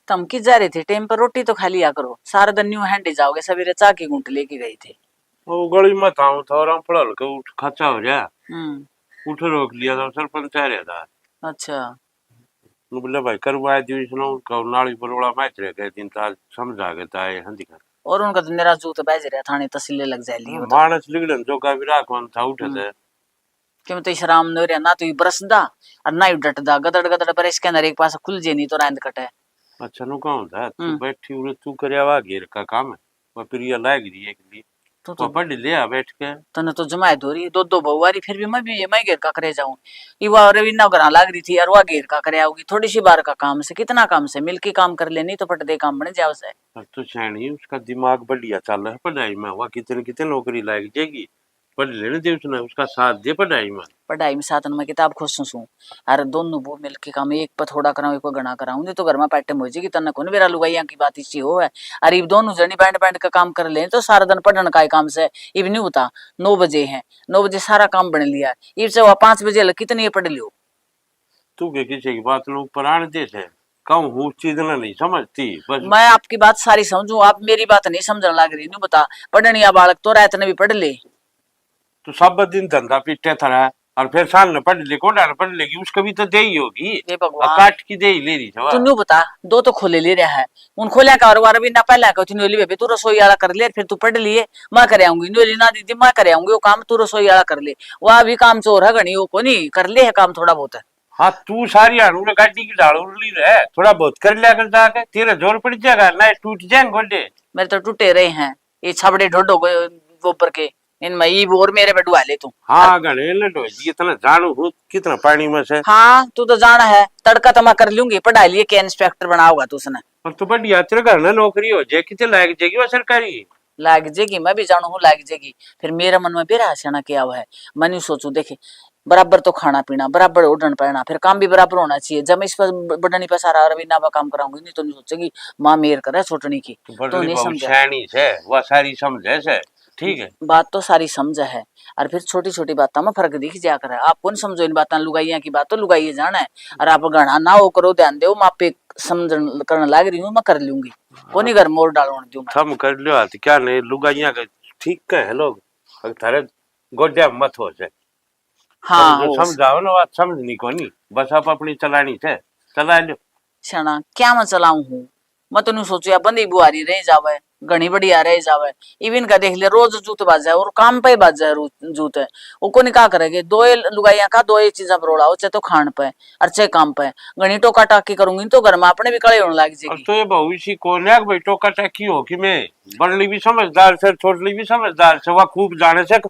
तुम की जा रहे थे टाइम पर रोटी तो खा लिया करो, सारा दिन न्यू हैंड जाओगे, सवेरे चाय की घूंट लेके गए थे। वो गली में था थोड़ा पड़ा के उठ खचा हो गया। उठ रोक लिया था सरपंच आ रहा था। अच्छा बोले भाई करवाए दी सुनो नाली बरोड़ा मैच रह गए दिन ताज समझा गए ताए हंदी कर और उनका तो निराश जूत बैज रहा थाने तहसीले लग जाए हो तो मानस लिगड़न जो का भी राखवन था उठे थे क्यों तो शराम न रहा ना, तो बरसदा और ना डटदा गदड़ गदड़ पर इसके अंदर एक पास खुल जे नहीं तो रांद कटे। अच्छा नु कौन था तू बैठी उरे तू करवा घेर का काम है वो प्रिया लाग रही है एक दी तो पढ़ लिया बैठ के तने तो जमाए धोरी दो दो बहुवारी, फिर भी मैं घेर का करे जाऊं। इवा रवीना घर लाग रही थी और वह घेर का करे आओगी, थोड़ी सी बार का काम से कितना काम से मिलके काम कर लेनी तो पट दे काम बन जाओ से। अब तो सैनी उसका दिमाग बढ़िया चल रहा है पढ़ाई में, वह कितने कितने नौकरी लाग जाएगी पढ़ लेने दे उसने उसका साथ दे पढ़ाई में साथ में किताब खोसूं अरे दोनों वो मिलके काम एक पर थोड़ा कराऊं एक पर गणा कराऊं, नहीं तो घर में पैटे हो जाएगी तन्ने कौन मेरा लुगाइया की बात इसी हो है। अरे दोनों जनी बैंड बैंड का काम कर ले तो सारा दिन पढ़ने का काम से इब नहीं होता। 9 बजे है, 9 बजे सारा काम बन लिया, इब से वह 5 बजे कितनी पढ़ लियो। तू के किसी की बात लोग प्राण दे थे कहूँ हूँ चीज ना नहीं समझती बस। मैं आपकी बात सारी समझू, आप मेरी बात नहीं समझने लग रही। नहीं बता पढ़निया बालक तो रात ने भी पढ़ ले तो सब दिन धंधा पीटे था और फिर साल न पढ़ ले कोडा न पढ़ लेगी उसका भी तो दे ही होगी काट की दे ही ले रही तू न्यू बता दो तो खोले ले रहा है उन खोलिया का और भी ना पहला का तू ले तू रसोई वाला कर ले फिर तू पढ़ लिए मैं करे आऊंगी नोली ना दीदी मैं करे आऊंगी वो काम तू रसोई वाला कर ले वह भी काम चोर है घनी वो को नहीं कर ले है काम थोड़ा बहुत है। हाँ तू सारी हाड़ू गाड़ी की ढाल उड़ ली रहे थोड़ा बहुत कर लिया कर जाके तेरा जोर पड़ जाएगा ना टूट जाएंगे गोडे मेरे तो टूटे रहे हैं ये छबड़े ढोडो गोबर के इनमें ये और मेरे पे डुआ ले तू। हाँ गणे लडो जी इतना जानू हूँ कितना पानी में से। हाँ तू तो जाना है तड़का तो मैं कर लूंगी पढ़ाई लिए के इंस्पेक्टर बनाओगा तू उसने और तो बढ़िया तेरे घर में नौकरी हो जाए कितने लायक जाएगी वो सरकारी लाग जाएगी मैं भी जानू हूँ लाग जाएगी। फिर मेरे मन में बेरा हसीना क्या हुआ है मैं सोचू देखे बराबर तो खाना पीना बराबर उड़न पड़ना फिर काम भी बराबर होना चाहिए। जब मैं इस पर बढ़नी पे सारा रवीना पर काम कराऊंगी नहीं तो नहीं सोचेगी माँ मेर करे छोटनी की तो नहीं समझे वह सारी समझे से ठीक है बात तो सारी समझ है और फिर छोटी छोटी बातों में फर्क दिख जा कर आप कौन समझो इन बातें लुगाइया की बात तो लुगाइए जाना है और आप गणा ना हो करो ध्यान दो मैं पे समझ करने लग रही हूँ मैं कर लूंगी को नहीं घर मोर डालने दूं थम कर लो हाथ क्या नहीं लुगाइया का ठीक है लोग थारे गोड्या मत हो जाए। हाँ समझाओ ना बात समझनी को नहीं बस आप अपनी चलानी थे चला लो छना क्या मैं चलाऊ हूँ मैं तो नहीं सोचू या बंदी बुआरी रह जावे घनी बढ़िया रह जावे इवन का देख ले रोज जूत बाज जाए और काम पे बाज जाए जूत है वो को नहीं क्या करेंगे दो लुगाइया का दो चीजा बरोड़ा हो चाहे तो खान पे और चाहे काम पे घनी टोका टाकी करूंगी तो घर में अपने भी कड़े होने लग जाएगी। तो ये भविष्य को भाई टोका टाकी हो कि मैं बड़ली भी समझदार से छोटली भी समझदार से वह खूब जाने से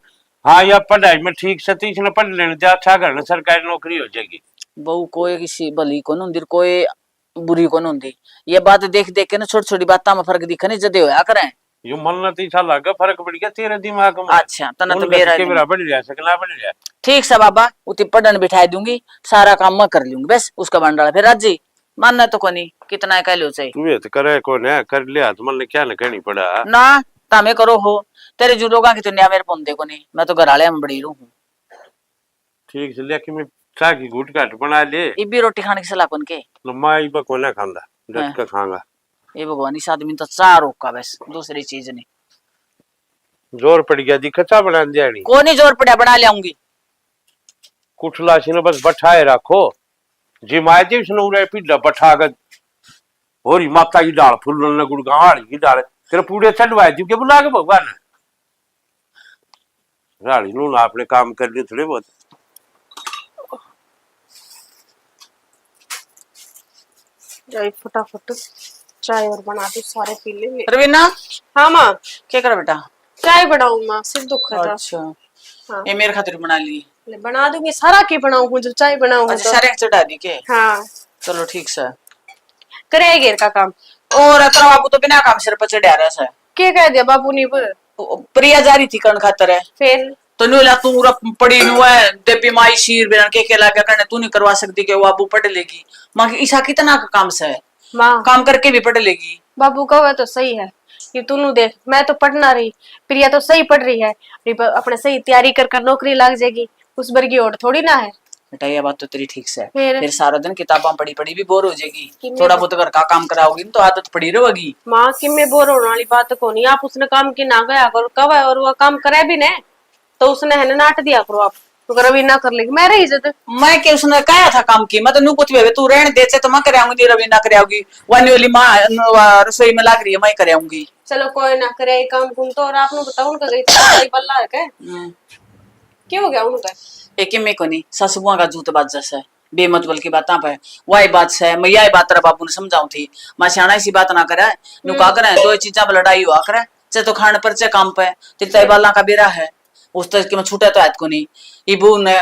हाँ या पढ़ाई में ठीक से तीसरा पढ़ लेने जा अच्छा घर में सरकारी नौकरी हो जाएगी बहु कोई किसी भली को नहीं कोई बुरी को नहीं ये बात देख देख के ना छोटी छोटी बातों में फर्क दिखने जदे होया करें यो मन न तीसा लागा फर्क पड़ गया तेरे दिमाग में। अच्छा तना तो मेरा के बराबर बढ़ जाए सकला बढ़ जाए ठीक से बाबा उती पढ़न बिठाई दूंगी सारा काम मैं कर लूंगी बस उसका बंडाला फिर राजी मानना तो कोनी कितना कह लो चाहिए तू ये तो करे कौन है कर लिया तो मन ने क्या न कहनी पड़ा ना तामे करो हो तेरे जो लोगा की दुनिया मेरे पोंदे को नहीं मैं तो घर आले में बड़ी रू हूं ठीक से लेके मैं चा की घुट काट बना ले इबी रोटी खाने की सलाह कौन के लम्मा इबा कोना खांदा डट का खांगा ये भगवान इस आदमी तो चार रोका बस दूसरी चीज नहीं जोर पड़ गया दिखता बना दिया नहीं को नहीं जोर पड़ा बना लाऊंगी कुठला सी बस बैठाए रखो जी माए जी उसने उरे पिड्डा बैठागत होरी माता की डाल फुल्लन न गुड़गाड़ी की डाल तेरे पूरे चढ़वाए दी के बुला के भगवान राड़ी नु आपने काम कर लिए थोड़े बहुत जाए फटाफट चाय और बना दो सारे पी लेंगे। रवीना हाँ माँ क्या कर बेटा चाय बनाऊं माँ सिर दुख रहा था। अच्छा हाँ ये मेरे खातिर बना ली बना दूंगी सारा के बनाऊं जब चाय बनाऊं अच्छा सारे चढ़ा दी के हाँ चलो ठीक से करे घेर का काम और तेरा बाबू तो बिना काम सिर पर चढ़ा रहा है क्या कह दिया बाबू ने प्रिया जा रही थी कर्ण खातर है फिर तो नुला तू पड़ी हुआ है देवी माई शीर बिना के लागे करने तू नहीं करवा सकती के वो बाबू पढ़ लेगी माँ की ईशा कितना का काम से है माँ काम करके भी पढ़ लेगी बाबू का तो सही है ये तू देख मैं तो पढ़ना रही प्रिया तो सही पढ़ रही है अपने सही तैयारी कर नौकरी लग जाएगी उस बर की ओर थोड़ी ना है बेटा ये बात तो तेरी ठीक से है। फिर? फिर सारा दिन किताबें पढ़ी पढ़ी भी बोर हो जाएगी, कि थोड़ा बहुत घर का काम कराओगी तो आदत पड़ी रहेगी। माँ कि मैं बोर होने वाली बात को नहीं, आप उसने काम की ना गया करो कब है, और वो काम करे भी ने तो उसने है ना नाट दिया करो आप, तो अगर अभी ना कर लेगी मैं रही इज्जत। मैं क्या उसने कहा था काम की, मैं तो नू कुछ भी तू रहने देते तो मैं कराऊंगी, रवि ना कराऊंगी, वानी वाली माँ रसोई में लग रही है मैं कराऊंगी। चलो कोई ना करे ये काम कुम तो, और आपने बताओ उनका गई तो बल्ला है क्या, क्यों हो गया उनका? एक में को नहीं ससुआ का जूत बात जैसा है बेमतबल की बात पे वही बात से मैं यही बात बाबू ने समझाऊ थी, मैं सियाना ऐसी बात ना करे नु का करे दो चीजा पे लड़ाई हुआ करे, चाहे तो खाने पर चाहे काम पे तिरता बाला का बेरा है उस तरह के मैं छूटा तो आयत को नहीं। इबू ने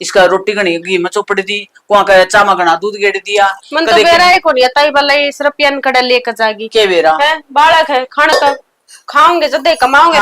इसका रोटी गणी घी में चौपड़ दी, कुआ का चामा गणा दूध गेड़ दिया। मन तो बेरा है को नहीं ताई बल्ला ये सिर्फ पियन कड़ा लेकर जागी के बेरा है, बालक है खाना तो खाओगे जब कमाओगे,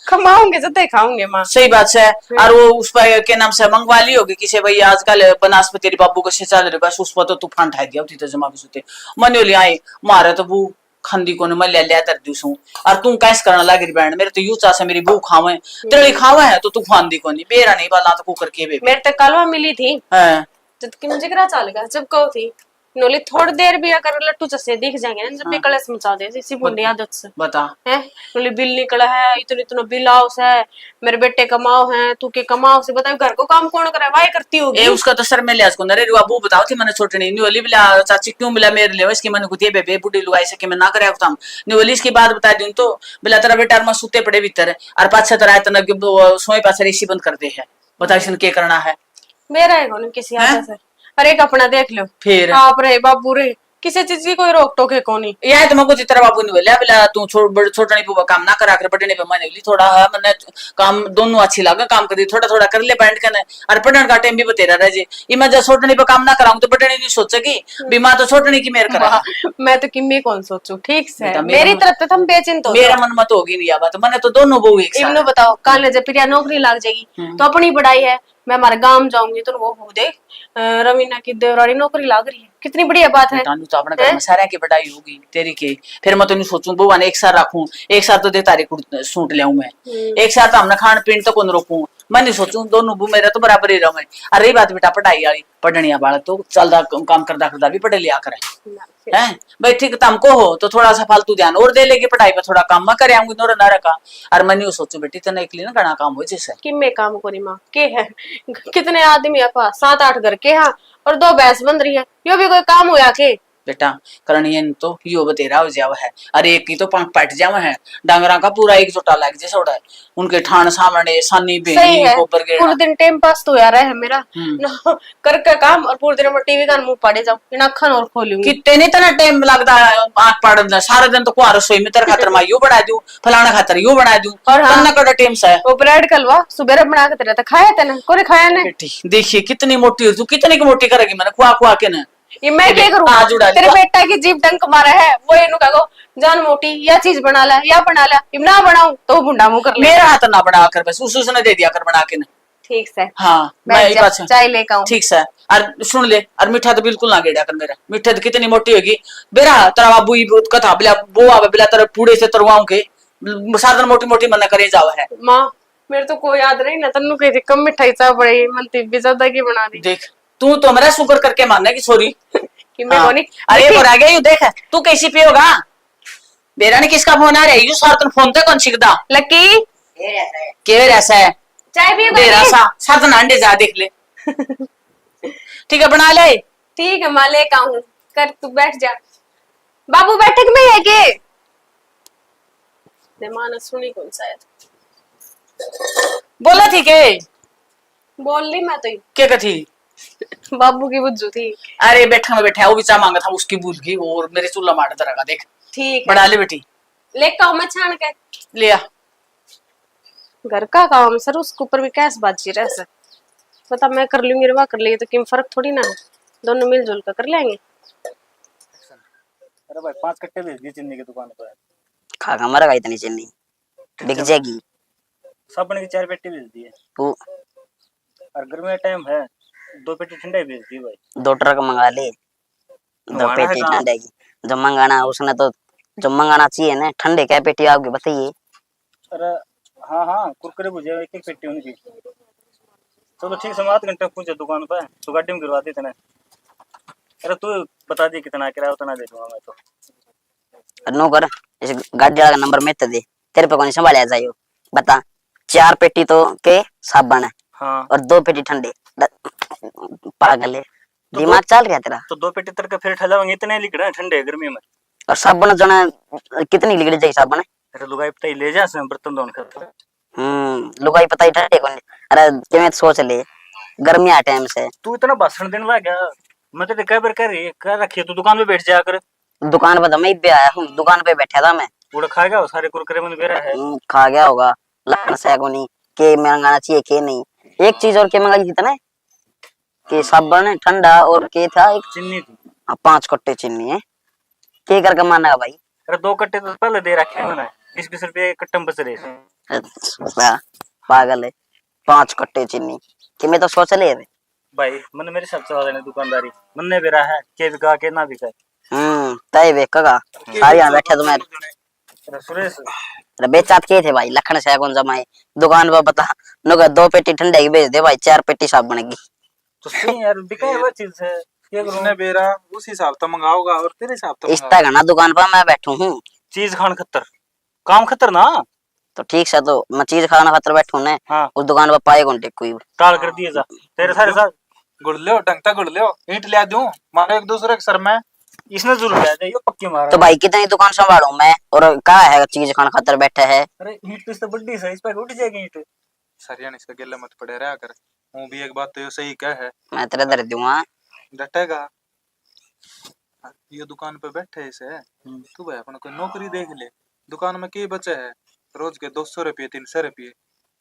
कमाओगे जब खाओगे माँ। सही बात है। और वो उस पर के नाम से मंगवा ली होगी किसी भाई आजकल बनास्पति तेरी बाबू को सिंचाई रहे बस उस पर तो तूफान ठा दिया उठी तो जमा के सुते मनो ले आए मारे तो वो खंदी को मैं ले लिया तर दूसू और तू कैस करना लगी बैंड मेरे तो यू चाह से मेरी बू खावे तेरी खावे है तो तू खांदी को नहीं बेरा नहीं बाला तो कुकर के बे मेरे तक कलवा मिली थी हैं जब कि मुझे करा चल गया जब कहो थी नोली थोड़ी देर भी अगर लट्टू चसे दिख जाएंगे ना जब भी कलश मचा दे इसी बुढ़ी आदत से बता है नोली बिल निकला है इतना इतना बिल हाउस है मेरे बेटे कमाओ है तू के कमाओ से बता घर को काम कौन करे वाई करती होगी ए उसका तो सर में लिया उसको अरे बाबू बताओ थी मैंने छोटनी न्यूली बिला चाची क्यों मिला मेरे लिए इसकी मैंने कुतिए बेबे बुढ़ी लुगाई से कि मैं ना करे काम न्यूली इसकी बात बता दूं तो बिला तेरा बेटा मैं सूते पड़े भीतर और पाछे तरह इतना सोए पास रेसी बंद कर दे है बता इसने क्या करना है मेरा है कौन किसी आदत से अरे एक अपना देख लो फिर आप रहे बाबू रे किसी चीज की कोई रोक टोक है कौन यह तो मैं कुछ तेरा बाबू नहीं बोला बिला तू छोटा नहीं काम ना करा कर बटने पे मैंने बोली थोड़ा है मैंने काम दोनों अच्छी लगा काम कर दी थोड़ा थोड़ा कर ले बैंड करने और पढ़ने का टाइम भी बतेरा रह जे ये मैं जब छोटनी पे काम ना कराऊं तो बटने नहीं सोचेगी बीमार तो छोटनी की मेर करा मैं तो किम्मी कौन सोचू ठीक से बेटा, मेरी तरफ तो तुम बेचिंत हो मेरा मन मत होगी नहीं बात मैंने तो दोनों बहू एक साथ इवनो बताओ कल जब प्रिया नौकरी लग जाएगी तो अपनी पढ़ाई है मैं हमारे गांव जाऊंगी तो वो हो दे रवीना की देवरानी नौकरी लग रही है कितनी बढ़िया बात है तानू तो अपने घर में सारे की बटाई होगी तेरी के फिर मैं तो नहीं सोचूं बुआ ने एक साथ रखूं एक साथ तो दे तारी सूट ले मैं एक साथ तो हमने खान पीन तो कौन रोकूं मैं नहीं सोचूं दोनों बू मेरा तो बराबर ही रहे अरे रही बात बेटा पढ़ाई वाली पढ़निया बालक तो चलदा काम करदा भी पढ़े लिया करे हैं भाई ठीक तुमको हो तो थोड़ा सा फालतू ध्यान और दे लेगी पढ़ाई पे थोड़ा काम मैं करे आऊंगी नोरा ना रखा और मैं नहीं सोचू बेटी तो निकली ना घना काम हो जैसे कि मैं काम करी माँ के है कितने आदमी है पास 7-8 घर के हाँ और 2 भैंस बन रही है यो भी कोई काम हुआ के बेटा करनी तो यो बतेरा हो जावा है अरे एक की तो पंख पट जावा है डांगरा का पूरा एक जोटा लग जैसा उड़ा है उनके ठाण सामने सानी बेनी गोबर गेड़ा पूरे दिन टाइम पास तो यार है मेरा कर के काम और पूरे दिन मैं टीवी का मुंह पड़े जाऊं इन अखन और खोलूंगी कितने नहीं तना टाइम लगता है आंख पड़ना सारा दिन तो कुआर रसोई में तेरे खातर मैं यू बना दूं फलाना खातर यू बना दूं और हाँ कड़ा टाइम से वो ब्रेड कलवा सुबह बना के तेरे तो खाया तेने कोई खाया ने बेटी देखिए कितनी मोटी हो तू कितनी की मोटी करेगी मैंने खुआ खुआ के ना ये मैं क्या करूँ तेरे बेटा की जीभ डंक मारा है वो इनु कहो जान मोटी या चीज बना ला या बना ला ना बनाऊं तो बुंडा मुंह कर ले मेरा हाथ ना बना कर बस उसने दे दिया कर बना के ना ठीक से हाँ मैं चाय लेकर आऊं ठीक से और सुन ले और मीठा तो बिल्कुल ना गेड़ा कर मेरा मीठा तो कितनी मोटी होगी बेरा तेरा बाबू कथा बिला बो आवे बिला तेरे पूड़े से तरवाऊं के साधन मोटी मोटी मना करे जावा है मां मेरे तो कोई याद नहीं ना तन्नू कही थी कम मिठाई चा पड़ी मनती भी ज्यादा की बना दी देख तू तो मेरा शुक्र करके मानना कि सॉरी कि मैं कोनी अरे वो रह गया यू देख तू कैसी पियोगा बेरा ने किसका फोन आ रहा है यू सारतन फोन ते कौन छिकदा लकी के ऐसा है चाय भी बेरा सा सारतन अंडे जा देख ले ठीक है बना ले ठीक है मां लेकर आऊं कर तू बैठ जा बाबू बैठक में है के मेहमान सुनी कौन शायद बोला थी के बोल ली मैं तो क्या कथी बाबू की बुज्जू थी अरे बैठा में बैठा वो भी चा मांगा था उसकी भूल गई और मेरे चूल्हा मार तरह देख ठीक बना ले बेटी लेकर आऊं मैं छान के लिया घर का काम सर उसके ऊपर भी कैसे बाजी रह सक पता मैं कर लूंगी रवा कर लेगी तो किम फर्क थोड़ी ना है दोनों मिलजुल कर लेंगे। अरे भाई 5 कट्टे भेज दिए चीनी की दुकान पर खागा मरेगा इतनी चीनी बिक जाएगी साबुन की 4 पेटी भेज दिए तू और गर्मी का टाइम है 2 पेटी ठंडा भेज दी भाई 2 ट्रक मंगा ले 2 पेटी ठंडे की जो मंगाना उसने तो जो मंगाना चाहिए ना ठंडे क्या पेटी आओगी बताइए। अरे हाँ हाँ कुरकुरे भुजिया 1-1 पेटी उनकी चलो ठीक है, 8 घंटे पूछे दुकान पे तो गाड़ी में गिरवा दी तने। अरे तू बता दी कितना किराया उतना दे दूंगा मैं तो। नो कर, इस गाड़ी वाला का नंबर मैं तो दे, तेरे पे कौन संभाला जाए बता। 4 पेटी तो के साबुन है हाँ और 2 पेटी ठंडे। पागल है, तो दिमाग चल गया तेरा। तो 2 पेटी तर का फिर ठहलावेंगे, इतने लिख रहे हैं ठंडे गर्मी में। और साबुन जो है कितनी लिगड़ी जाए साबुन? अरे लुगाई पता ही ले जा से बर्तन धोने खातिर। लुगाई पता ही ठंडे कौन। अरे किਵੇਂ सोच ले, गर्मी आ टाइम से तू इतना भाषण देने लग गया। मैं तो कई बार कह रही कह रखी है, तू दुकान पे बैठ जाया कर। दुकान पे तो मैं भी आया हूँ, दुकान पे बैठा था मैं। उड़ा खाएगा वो सारे कुरकुरे में बेरा है। खा गया होगा लखन से को नहीं के मंगाना चाहिए के नहीं। एक चीज और के मंगाई थी तने के साबुन ठंडा और के था एक चिन्नी थी। 5 कट्टे चीनी है के करके माना भाई। अरे 2 कट्टे तो पहले दे रखे हैं मैंने, 20-20 रुपए कट्टे में बच रहे हैं। पागल है, 5 कट्टे चीनी कि मैं तो सोच ले रे भाई मैंने मेरे हिसाब से वाले दुकानदारी मन्ने बेरा है के बिका के ना बिका। तय बेचेगा सारी यहाँ बैठे तुम्हारे। अरे सुरेश अरे बेचात के थे भाई लखन से कौन जमाए दुकान पर बता नुका 2 पेटी ठंडे की बेच दे भाई, 4 पेटी साबुन की। तो सही यार बिका है वो चीज है। क्या करूं उसने बेरा उस हिसाब से मंगाओगा और तेरे हिसाब से इस तक ना दुकान पर मैं बैठू हूँ चीज खान खतर काम खतर ना। तो ठीक से तो मैं चीज खाना खातर बैठू ने। हाँ उस दुकान पर पाए घंटे कोई टाल कर दिए जा तेरे सारे साथ। गुड़ लियो ढंगता गुड़ लियो ईंट लिया दूं मारो एक दूसरे के सर में। इसने जरूर लिया जाए, ये पक्की मारा तो भाई कितनी दुकान संभालू मैं और कहा है चीज खाना खातर बैठा है। अरे ईंट तो बड्डी है, इस पर उठ जाएगी ईंट। सरियानी इसका गिल्ला मत पड़े रहा कर। वो भी एक बात तो ये सही कह है। मैं तेरे दर दूंगा डटेगा ये दुकान पे बैठे इसे तू भाई अपना कोई नौकरी देख ले। दुकान में के बचे है रोज के 200 रुपये 300 रुपये।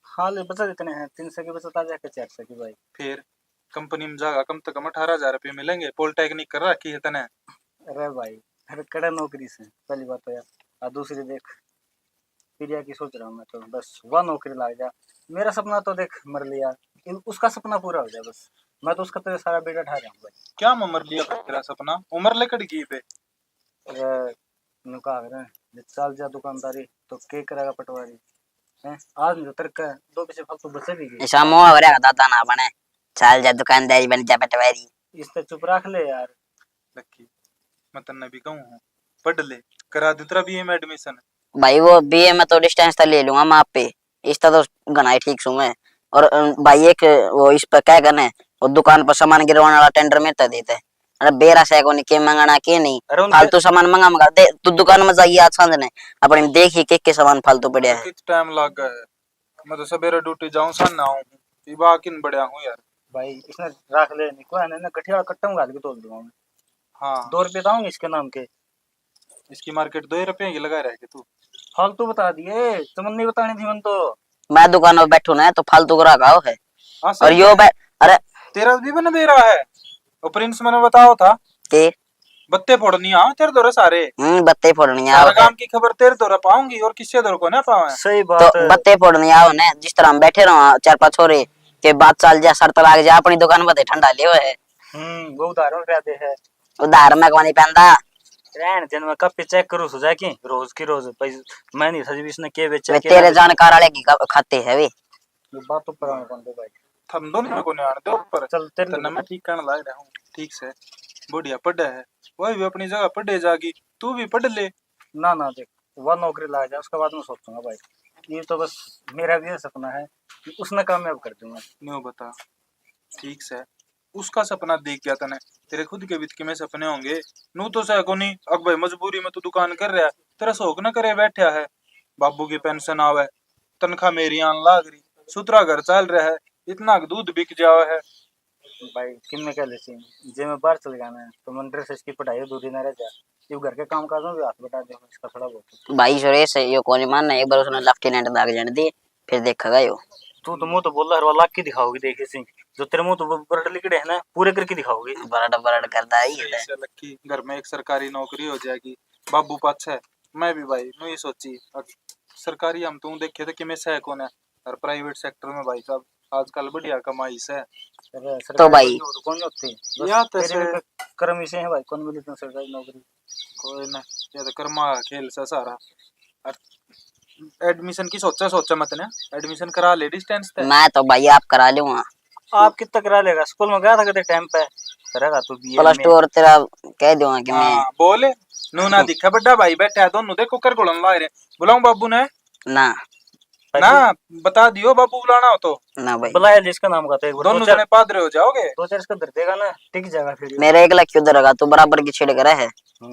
हाँ ले बचा कितने हैं, 300 के बचत आ जाएगा 400 की भाई। फिर कंपनी में जाएगा कम से कम 18,000 रुपये मिलेंगे। पॉलिटेक्निक कर रखी है तने। अरे भाई अरे कड़ा नौकरी से पहली बात तो यार। और दूसरी देख प्रिया की सोच रहा हूँ मैं तो, बस वह नौकरी लग जा। मेरा सपना तो देख मर लिया, उसका सपना पूरा हो जाए बस। मैं तो उसका तो सारा बेटा ठा रहा हूँ भाई। क्या उम्र लिया तेरा सपना उम्र लेकर की पे। अरे नुका चल जा दुकानदारी तो के करेगा पटवारी है। आज नहीं तो तेरे का 2 पैसे फालतू बचे भी गए। ऐसा मुंह वरे दादा ना बने चल जा दुकानदारी बन जा पटवारी। इस पे चुप रख ले यार। लक्की मैं तन्ने भी कहूँ हूँ पढ़ ले करा दे तेरा बीए में एडमिशन। भाई वो बीए में तो डिस्टेंस तो ले लूंगा मैं आप पे, इसका तो गना ही ठीक सू मैं। और भाई एक वो इस पर क्या करने वो दुकान पर सामान गिरवाने वाला टेंडर में तो देते। अरे बेरा से को नहीं के मंगाना के नहीं फालतू सामान मंगा दे तू दुकान में जाइए आज सांझ ने अपने देखिए के सामान फालतू पड़े है। कितना टाइम लग गया है मैं तो सवेरे ड्यूटी जाऊं सन ना आऊं विवाह किन बढ़िया हूं यार। भाई इसने रख ले निको है ना कठिया कट्टा में गाल के तोड़ दूंगा मैं। हाँ 2 रुपए दाऊंगी इसके नाम के। इसकी मार्केट 2 रुपए की लगा रहे तू। फालतू बता दिए तुमने नहीं बतानी थी मन तो। मैं दुकान में बैठू ना तो फालतू करा गाओ है। हाँ और यो अरे तेरा भी बना दे रहा है और प्रिंस मैंने बताओ था के बत्ते फोड़नी आ तेरे दौरे सारे। बत्ते फोड़नी सारा आओ काम की खबर तेरे दौरे पाऊंगी और किससे दौरे को ना पावे। सही तो बात है। बत्ते फोड़नी आओ ने जिस तरह हम बैठे रहो 4-5 छोरे के बात चल जा शर्त लाग जा अपनी दुकान में ठंडा लियो है। वो उदाहरण रहते है। उधार में कमानी पैंदा रहन जन में कब चेक करूं सुजा की रोज की रोज भाई। मैं नहीं सजी इसने के बेचा के तेरे जानकार वाले की खाते है वे ये बात तो पर कौन दे भाई। थम दोनों को नहीं आने दो ऊपर चल तेरे तन्ने मैं ठीक करने लग रहा हूँ ठीक से बढ़िया पढ़ा है वही भी अपनी जगह पढ़े जागी तू भी पढ़ ले। ना देख वह नौकरी ला जाए उसके बाद मैं सोचूंगा भाई। ये तो बस मेरा भी सपना है कि उसने कामयाब कर दूंगा। न्यू बता ठीक से उसका सपना देख गया तने तेरे खुद के भी किमें सपने होंगे। नू तो सह को नहीं अब भाई मजबूरी में तू दुकान कर रहा है तेरा शौक न करे बैठा है। बाबू की पेंशन आवे तनख्वाह मेरी आन लाग रही सुतरा घर चल रहा है इतना दूध बिक जावा है। भाई किन में क्या लेसी जे में बाहर चल जाना है तो मंदिर से इसकी पढ़ाई दूरी न रह जा। ये घर के काम काज में भी हाथ बटा दे इसका थोड़ा बहुत। भाई सुरेश यो कौन मानना एक बार उसने लेफ्टिनेंट दाग जाने दे फिर देखेगा यो। तू तो मुंह तो बोल रहा है लाख की दिखाओगी देखे सिंह जो तेरे मुंह तो बरड लिखड़े है ना पूरे करके दिखाओगी। बरड़ करता ही है। ऐसे लक्की घर में एक सरकारी नौकरी हो जाएगी बाबू पाछ है मैं भी भाई मैं ये सोची सरकारी हम तू देखे तो किमें सह कौन है और प्राइवेट सेक्टर में भाई साहब आजकल बढ़िया कमाई से। तो भाई कौन होती या तैसे कर्म इसे है भाई कौन मिली तुम सरकारी नौकरी कोई ना ये तो कर्मा खेल से सारा। एडमिशन की सोचा मत ना एडमिशन करा ले डिस्टेंस ते। मैं तो भाई आप करा लूंगा आप कितना करा लेगा? स्कूल में गया था कभी टाइम पे? करेगा तू बीए प्लस में। 2 और तेरा कह दूंगा कि मैं हाँ बोले नू ना दिखा बड़ा भाई बैठा है दोनों देखो कर घोड़न ला रहे बुलाऊं बाबू ने ना ना बता दियो बाबू बुलाना हो तो ना भाई। बुलाया जिसका नाम का, तो एक बार दोनों जने पादरे हो जाओगे। 2-4 इसका दर देगा ना, टिक जाएगा फिर ये। मेरे एक लाख क्यों दरेगा? तू बराबर की छेड़ करे है।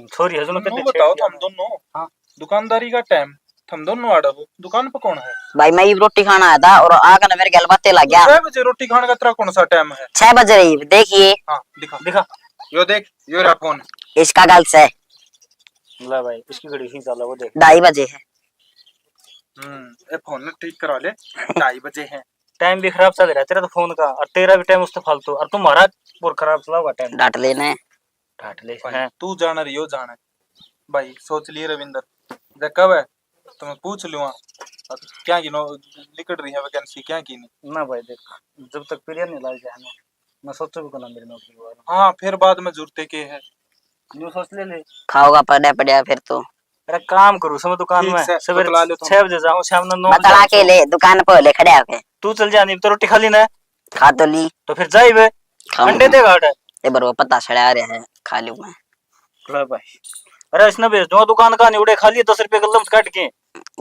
छोरी है जो मैं नो कितने बताओ छेड़ तुम दोनों हाँ दुकानदारी का टाइम तुम दोनों आड़ा हो दुकान पे कौन है? भाई मैं ये रोटी खाना आया था और आकर ना मेरे गल बातें लग गया। 6 बजे रोटी खाने का तेरा कौन सा टाइम है? 6 बज रही देखिए। हाँ दिखा दिखा। यो देख यो रहा फोन। इसका गल से ला भाई इसकी घड़ी ही चला, वो देख 2:30 बजे है। ये फोन ठीक करा ले 2:30 बजे है। टाइम भी खराब चल रहा है तेरा तो फोन का, और तेरा भी टाइम उससे फालतू, और तुम्हारा और खराब चला हुआ टाइम। डांट लेने ढाट ले भाई हैं। तू जाना रही हो जाना भाई सोच लिए रविंदर देख कब है तो मैं पूछ लूंगा क्या की नो निकल रही है वैकेंसी क्या की नहीं। ना भाई देख, जब तक पीरियड नहीं लग जाए ना, मैं सोचो भी को ना मेरी नौकरी के बारे हाँ फिर बाद में जुड़ते के है। में। यूं सोच ले। खाओगा पड़ा पड़ा फिर तो अरे काम करूँ समय दुकान ठीक में, से, सवेरे बतला लो तुम। 6 बजे जाऊँ, शाम को 9 बतला बजे के जाऊँ। ले दुकान पे ले खड़े होके तू चल जा, नहीं तो रोटी खा ली ना, खा तो ली। तो फिर जाई बे अंडे दे घाट है। ये बरो पता छड़ा आ रहा है खा लूं मैं। ले भाई, अरे इसने भेज दो दुकान का, निवड़े खा लिए 10 रुपए गल्लम से काट के।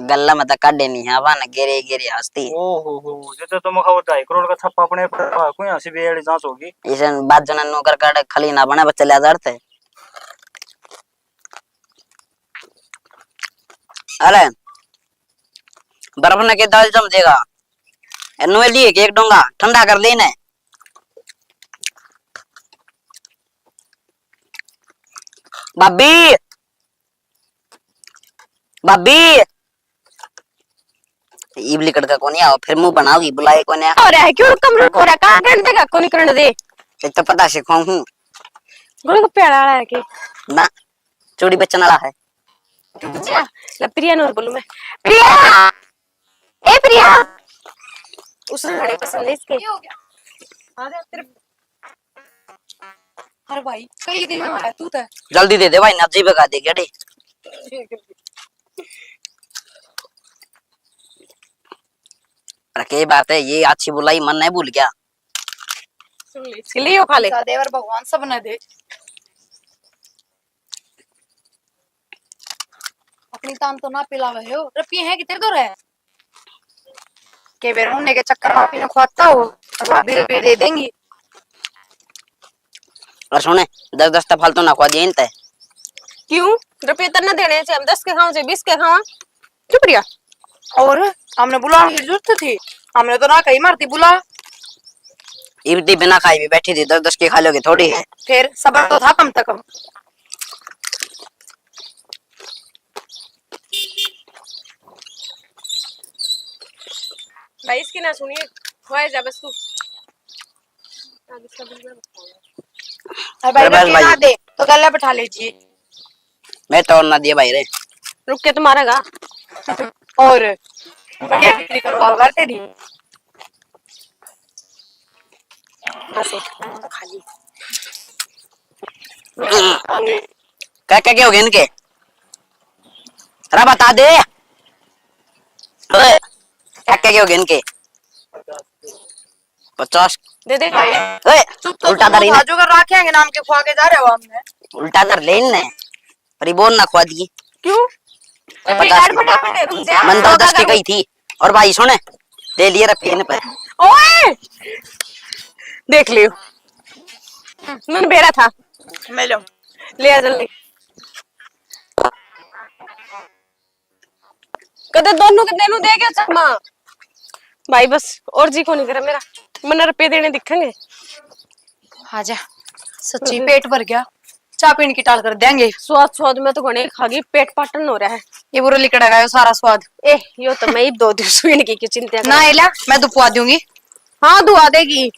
गल्ला में तो काटे नहीं है ना गिरे गिरे हंसती। ओ हो जैसे तुम खाओ 2.5 करोड़ का छप्पा अपने कोई यहाँ से भी एड़ी जांच होगी। इसे बात जना नौकर काट खली ना बने बच्चे ले जाते। अरे बर्फ ने के दाल जम देगा एनुए लिए कि एक डोंगा ठंडा कर देने। भाभी भाभी इबली कड़का कोनी आओ फिर मुंह बनाओगी बुलाए कोने। और है क्यों कमरे को रखा कर देगा कोनी करने दे। एक तो पता सिखाऊं हूँ गुण को प्यारा है कि ना चूड़ी बेचने वाला है। अच्छा ला प्रिया नूर बोलूं मैं। प्रिया ए प्रिया उसने बड़े पसंद है इसके हो गया। आ जा तेरे अरे भाई कई दिन में आया तू तो जल्दी दे दे भाई नब्जी भगा दे गड़े। के बात है ये अच्छी बुलाई मन नहीं भूल गया। सुन ले इसके लिए खा ले देवर भगवान सब न दे। अपनी तान तो ना पिलावे हो, रुपये है कि तेरे दो रहे के बेर होने के चक्कर में आपने खुआता हो और भाभी रुपये दे देंगी। और सुने 10-10 तो फालतू ना खुआ दिए इनते। क्यों रुपये तन्ना देने से हम 10 के खाओ से 20 के खावा चुप रिया। और हमने बुलाने की जरूरत थी, हमने तो ना कहीं मारती बुला। इबती बिना खाई भी बैठी थी 10-10 की खा लोगे थोड़ी है। फिर सबर तो था कम से कम। भाई इसकी ना सुनिए खुआए जा बस तू। और भाई बस रुपये भाई। ना दे तो गला बैठा लीजिए। मैं तो ना दिए भाई रे। रुक के तुम्हारा गा और बढ़िया बिक्री करवा करते दी। खाली क्या क्या हो गया इनके अरे बता दे। क्या हो गया इनके 50 दे दे चुप तो उल्टा धर इन्हें। जो कर रखेंगे नाम के खुआ के जा रहे हो हमने। उल्टा धर ले इनने पर ये बोल ना खुआ दी। क्यों 50 मन तो 10 की गई थी। और भाई सुने ले लिए रखे इन पर। ओए देख लियो मैंने बेरा था मैं लो ले आ जल्दी। कदे दोनों के देनों दे गया चकमा भाई बस और जी को नहीं करा मेरा मन रुपये देने दिखेंगे। आजा सच्ची पेट भर गया, चाय पीने की टाल कर देंगे। स्वाद स्वाद में तो घने खागी पेट पाटन हो रहा है। ये बुरा लिकड़ा गया सारा स्वाद। ए यो तो मैं ही 2 दिन सुन की चिंता ना एला मैं दुपवा दूंगी। हाँ दुआ देगी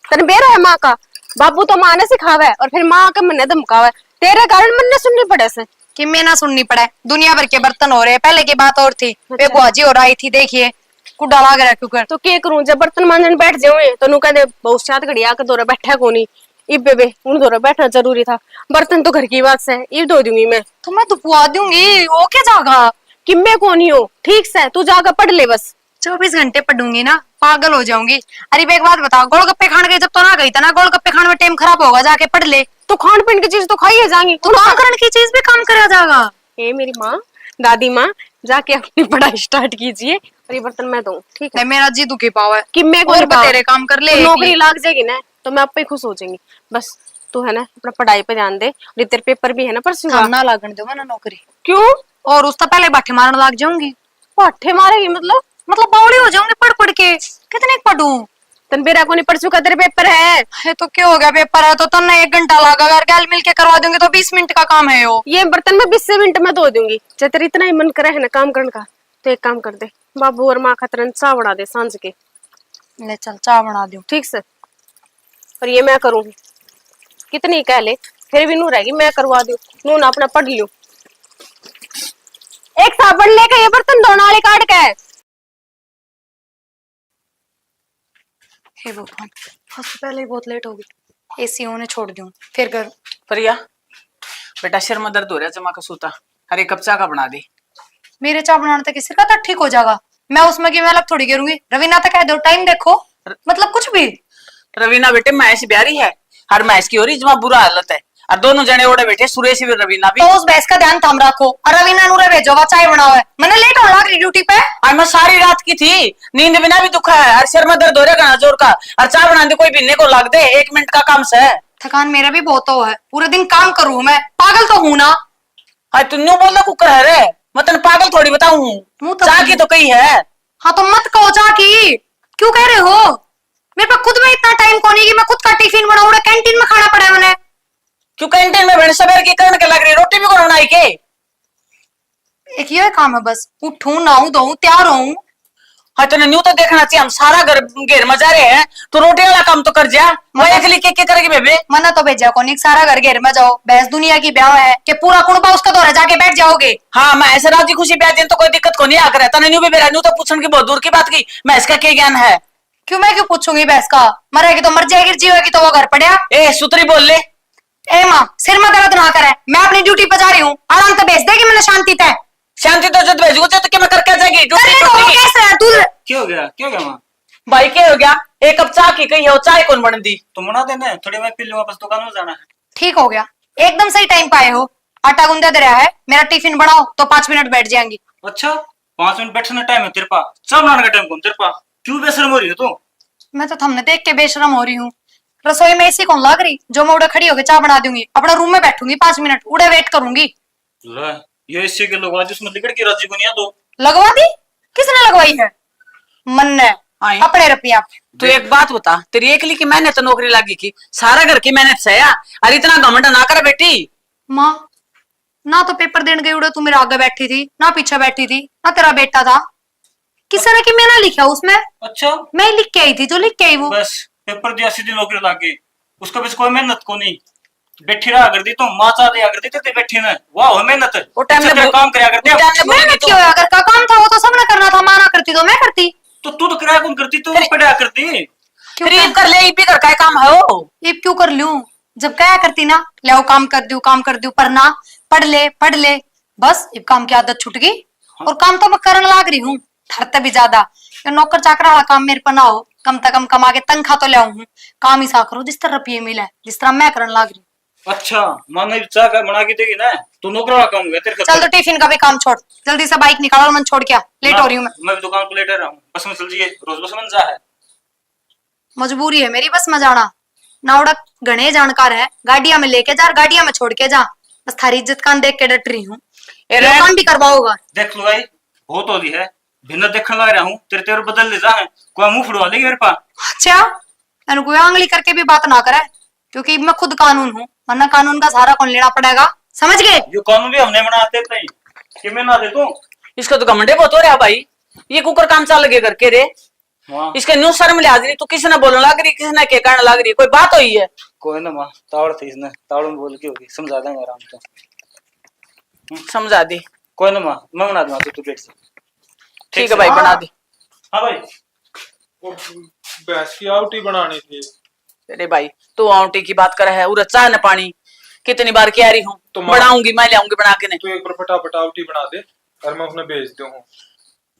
तेरे बेरा है माँ का। बाबू तो माँ ने सिखावा है और फिर माँ का मन ने धमकावा है। तेरे कारण मन ने सुननी पड़े से कि मैं ना सुननी पड़े। दुनिया भर के बर्तन हो रहे हैं, पहले की बात और थी। वे बुआजी हो रही थी, देखिए कुड़ा लाग रहा क्यों। तो क्या करूं जब बर्तन मांजन बैठ जाऊं तो नु कहदे बहुत साथ घड़ी आके दोरे बैठा कोनी इबे बे उन दोरे बैठना जरूरी था। बर्तन तो घर की बात से इब धो दूंगी मैं तो मैं दुपवा दूंगी। वो क्या जागा कि मैं कोनी हो ठीक से तू जाकर पढ़ ले बस। 24 घंटे पढ़ूंगी ना पागल हो जाऊंगी। अरे एक बात बताओ, गोलगप्पे खाने गई जब तो ना गई था ना, गोलगप्पे खाने में टाइम खराब होगा, जाके पढ़ ले। तो खान पीन की चीज तो खाई है जाएंगी, तो काम करने की चीज भी काम करा जाएगा। ए मेरी माँ, दादी माँ, जाके अपनी पढ़ाई स्टार्ट कीजिए और ये बर्तन मैं दूं, ठीक है? नहीं मेरा जी दुखी पाव है कि मैं और तेरे काम कर ले। तो नौकरी लग जाएगी ना तो मैं आप पे खुश हो जाएंगी। बस तू है ना अपना पढ़ाई पे ध्यान दे, और तेरे पेपर भी है ना परसों का। हम ना लागन दो ना नौकरी, क्यों? और उसका पहले बाठे मारने लग जाऊंगी। पाठे मारेगी मतलब बावड़ी हो जाऊंगी पढ़ पढ़ के। कितने पढ़ूं? तन बेरा को नहीं परसों का तेरे पेपर है। तो क्या हो गया, पेपर है तो तन्ने 1 घंटा लगा, अगर गैल मिल के करवा दूंगी तो 20 मिनट का काम है वो। ये बर्तन मैं 20 मिनट में धो दूंगी। जब तेरा इतना ही मन करे है ना काम करने का, तो एक काम कर दे, बाबू और माँ खातर चाय बना दे सांझ के। ले चल चाय बना दूं। ठीक से, और ये मैं करूंगी। कितनी कह ले, फिर भी नू रहेगी, मैं करवा दूं। नू ना अपना पढ़ लियो। एक साबुन लेके ये बर्तन धोने वाले काट के। हे भगवान, आज तो पहले ही बहुत लेट हो गई। एसी होने छोड़ दूं फिर कर। प्रिया बेटा सिर में दर्द हो रहा है, जमा का सूता। अरे कब चाय का बना दे। मेरे चाय बनाने तक सिर का तो ठीक हो जाएगा, मैं उसमें की मैं अलग थोड़ी करूंगी। रवीना तक कह दो टाइम देखो, मतलब कुछ भी। रवीना बेटे मैच ब्यारी है, हर मैच की हो रही जमा बुरा हालत है, और दोनों जने ओढ़े बैठे, सुरेश भी रवीना भी। तो उस बहस का ध्यान थाम रखो, और रवीना नूरे भेजो वा चाय बनाओ है। मैंने लेट होने लग रही ड्यूटी पे। आज मैं सारी रात की थी, नींद बिना भी दुखा है, और सिर में दर्द हो रहा है जोर का, और चाय बना दे कोई बिन्ने को लग दे, 1 मिनट का काम से। थकान मेरा भी बहुत हो है, पूरे दिन काम करूं मैं, पागल तो हूं ना। हाँ तुम बोल रहा कुकर है रे, मैं तेन पागल थोड़ी बताऊं। मुंह तो चाय की तो कही है। हाँ तो मत कहो चाह की, क्यों कह रहे हो? मेरे पास खुद में इतना टाइम कौन है कि मैं खुद का टिफिन बनाऊं, कैंटीन में खाना पड़ा है मैंने। क्यों कैंटीन में बहन सवेर की करने के लग रही, रोटी भी कौन बनाई के? एक ये काम है बस, उठूं नहाऊं धोऊं तैयार हूं। हाँ तेने न्यू तो देखना चाहिए, हम सारा घर घेर में जा रहे हैं, तो रोटी वाला काम तो कर जा। मैं अकेली के करेगी बेबे? मना तो भेजा कौन, सारा घर घेर में जाओ, बहस दुनिया की ब्याह है कि पूरा कुणबा उसका दौरा जाके बैठ जाओगे। हाँ मैं ऐसे राजी खुशी ब्याह दिन तो कोई दिक्कत को नहीं आकर, तने न्यू भी बेरा न्यू तो पूछने की बहुत दूर की बात की, मैं इसका क्या ज्ञान है? क्यों मैं क्यों पूछूंगी बहस का, मरेगी तो मर जाएगी, जीवेगी तो वो घर पड़ेगा। ए सुतरी बोल ले। ए माँ सिर में दर्द ना करे, मैं अपनी ड्यूटी पर जा रही हूँ, आराम से भेज देगी मैंने शांति तय। शांति तो जब भेजू तो क्या मैं करके जाएगी ड्यूटी तो छुट्टी? कैसे है तू? क्या हो गया, क्या हो गया माँ? भाई क्या हो गया, एक कप चाय की कही है, वो चाय कौन बन दी? तुम बना देना, थोड़ी मैं पी लूंगा, बस दुकान में जाना है। ठीक हो गया, एकदम सही टाइम पे आए हो। आटा गूंदा दे रहा है, मेरा टिफिन बनाओ तो 5 मिनट बैठ जाएंगी। अच्छा 5 मिनट बैठने टाइम है तेरे पास, सब बनाने का टाइम कौन तेरे पास? क्यों बेशर्म हो रही है तू? मैं तो थमने देख के बेशरम हो रही हूँ। रसोई में ऐसी कौन लग रही जो मैं उड़े खड़ी होकर चाय बना दूंगी, अपना रूम में बैठूंगी 5 मिनट उड़े वेट करूंगी। ले, ये इससे के लोग आज उसमें लिकड़ की राजी को नहीं है तो लगवा दी? किसने लगवाई है? मन ने आई। अपने रुपया। तो एक बात बता, तेरी एकली की मेहनत तो नौकरी लगी की, सारा घर की मेहनत से या? अरे इतना घमंड ना कर बेटी। माँ ना तो पेपर देने गई उड़े तू मेरे आगे बैठी थी, ना पीछे बैठी थी, ना तेरा बेटा था। किस तरह की मैंने लिखा उसमें? अच्छा मैं लिख के आई थी, जो लिख के आई वो। बस पेपर दिया सीधी नौकरी लग गई, उसका बीच कोई मेहनत को नहीं। बैठी रहा कर दी, तो माँ चाह दिया कर दी ते बैठी ना, वाह हो मेहनत। वो टाइम में काम कराया करती वो टाइम में बोली मेहनत तो- क्यों है? अगर का काम था वो तो सबने करना था, माना करती तो मैं करती। तो तू तो किराया कौन करती, तू पढ़ा करती। क्यों फिर कर ले, भी कर का काम है वो। ये क्यों कर लूं, जब क्या करती ना, ले वो काम कर दू पर ना, पढ़ ले बस। ये काम की आदत छूट गई, और काम तो मैं करने लाग रही हूँ, ठहरते भी ज्यादा। ये नौकर चाकर वाला काम मेरे पर ना हो, कम से कम कमा के तनख्वाह तो ले आऊं, काम ही सा करो जिस तरह रुपये मिले, जिस तरह मैं करने लाग रही हूँ। अच्छा माने चाह का बना के देगी ना, तो नौकर वाला काम हो गया तेरे चल तो टिफिन का भी काम छोड़, जल्दी से बाइक निकालो, मन छोड़ के आ, लेट हो रही हूँ मैं। भी दुकान को लेट आ रहा हूँ, बस में चल जाइए, रोज बस में जा है। मजबूरी है मेरी बस में जाना, नावड़ा घने जानकार है, गाड़िया में लेके जा, गाड़िया में छोड़ के जा, बस थारी इज्जत कान देख के डट रही हूँ। काम भी करवाओगा? देख लो भाई बहुत होली है, भिन्न देखने लग रहा हूँ, तेरे तेरे बदल ले जा है, कोई मुंह फुड़वा लेगी मेरे पास। अच्छा मैंने कोई आंगली करके भी बात ना करे, क्योंकि मैं खुद कानून हूँ, वरना कानून का सहारा कौन लेना पड़ेगा, समझ गए? ये कानून भी हमने बनाते नहीं कि मैं ना दे दूं। इसका तो घमंडे बहुत हो रहा भाई, ये कुकर काम चल लगे करके रे। हाँ इसके न्यूज सर में लिहाज रही, तू किसी ने बोलने लग रही, किसी ने क्या कहने लग रही, कोई बात हुई है? कोई ना माँ, तावड़ थी इसने, तावड़ में बोल के होगी, समझा देंगे आराम से। समझा दी। कोई ना माँ, मंगना दूंगा तू प्लेट से। ठीक है भाई बना दी। हाँ भाई भैंस की आउटी बनानी थी। अरे भाई तू आउटी की बात कर है, उरा चाय न पानी कितनी बार कह रही हूँ, तो बनाऊंगी मैं, ले आऊंगी बना के। नहीं तू एक बार फटाफट आउटी बना दे और मैं उन्हें भेज दूँ,